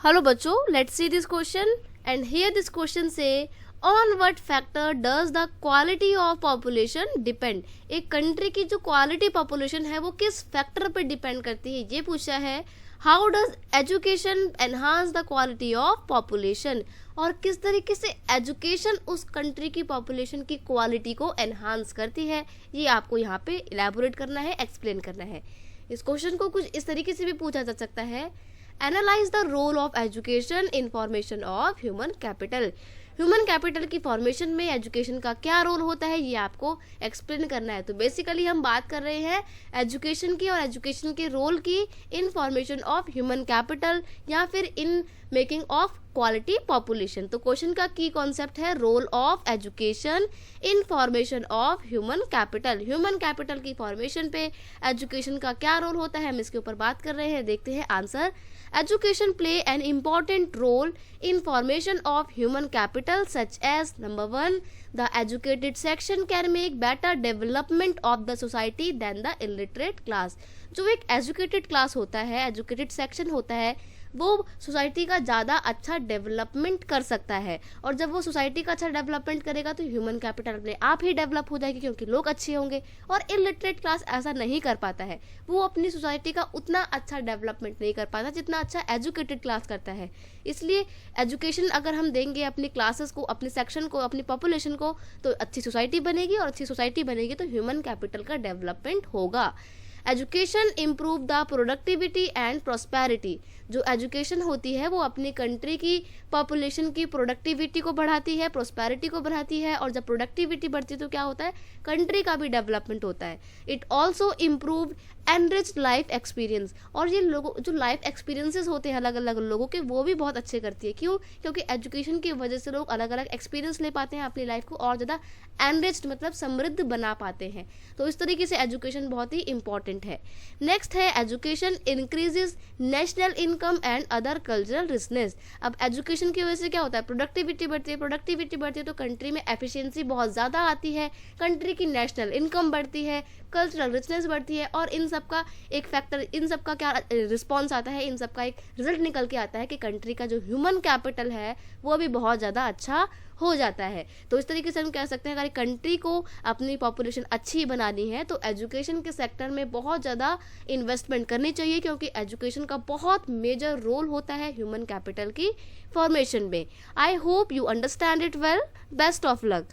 Hello बच्चों, let's see this question and here this question से on what factor does the quality of population depend. एक country की जो quality population है वो किस फैक्टर पे डिपेंड करती है, ये पूछा है। How does education enhance the quality of population, और किस तरीके से एजुकेशन उस कंट्री की पॉपुलेशन की क्वालिटी को एनहांस करती है, ये आपको यहाँ पे इलेबोरेट करना है, एक्सप्लेन करना है। इस क्वेश्चन को कुछ इस तरीके से भी पूछा जा सकता है, analyse the role of education in formation of human capital. Human capital की फॉर्मेशन में एजुकेशन का क्या रोल होता है, ये आपको एक्सप्लेन करना है। तो बेसिकली हम बात कर रहे हैं एजुकेशन की और एजुकेशन के रोल की in formation of human capital या फिर in making of quality population. तो क्वेश्चन का की कॉन्सेप्ट है role of education in formation of human capital. Human capital की फॉर्मेशन पे एजुकेशन का क्या रोल होता है, हम इसके ऊपर बात कर रहे हैं। देखते हैं answer. Education play an important role in formation of human capital such as number 1 the educated section can make better development of the society than the illiterate class। जो एक एजुकेटेड क्लास होता है, एजुकेटेड सेक्शन होता है, वो society का ज़्यादा अच्छा डेवलपमेंट कर सकता है। और जब वो सोसाइटी का अच्छा डेवलपमेंट करेगा तो ह्यूमन कैपिटल अपने आप ही डेवलप हो जाएगी, क्योंकि लोग अच्छे होंगे। और इलिटरेट क्लास ऐसा नहीं कर पाता है, वो अपनी सोसाइटी का उतना अच्छा डेवलपमेंट नहीं कर पाता जितना अच्छा एजुकेटेड क्लास करता है। इसलिए एजुकेशन अगर हम देंगे अपनी क्लासेस को, अपने सेक्शन को, अपनी पॉपुलेशन को, तो अच्छी सोसाइटी बनेगी, और अच्छी सोसाइटी बनेगी तो ह्यूमन कैपिटल का डेवलपमेंट होगा। Education improve the productivity and prosperity. जो एजुकेशन होती है वो अपनी कंट्री की पॉपुलेशन की प्रोडक्टिविटी को बढ़ाती है, प्रॉस्पेरिटी को बढ़ाती है। और जब प्रोडक्टिविटी बढ़ती है तो क्या होता है, कंट्री का भी डेवलपमेंट होता है। It also improve enriched life experience. और ये लोगों जो लाइफ एक्सपीरियंसेस होते हैं अलग अलग लोगों के, वो भी बहुत अच्छे करती है। क्यों? क्योंकि एजुकेशन की वजह से लोग अलग अलग एक्सपीरियंस ले पाते हैं, अपनी लाइफ को और ज़्यादा एनरिच्ड मतलब समृद्ध बना पाते हैं। तो इस तरीके से एजुकेशन बहुत ही इंपॉर्टेंट है। नेक्स्ट है education increases national income and other cultural richness. अब एजुकेशन की वजह से क्या होता है, प्रोडक्टिविटी बढ़ती है। प्रोडक्टिविटी बढ़ती है तो कंट्री में एफिशिएंसी बहुत ज़्यादा आती है, कंट्री की नेशनल इनकम बढ़ती है, कल्चरल रिचनेस बढ़ती है। और इन सब का एक फैक्टर, इन सब का क्या रिस्पॉन्स आता है, इन सब का एक रिजल्ट निकल के आता है कि कंट्री का जो ह्यूमन कैपिटल है वो भी बहुत ज़्यादा अच्छा हो जाता है। तो इस तरीके से हम कह सकते हैं अगर कंट्री को अपनी पॉपुलेशन अच्छी बनानी है तो एजुकेशन के सेक्टर में बहुत ज़्यादा इन्वेस्टमेंट करनी चाहिए, क्योंकि एजुकेशन का बहुत मेजर रोल होता है ह्यूमन कैपिटल की फॉर्मेशन में। I hope you understand it well. Best of luck.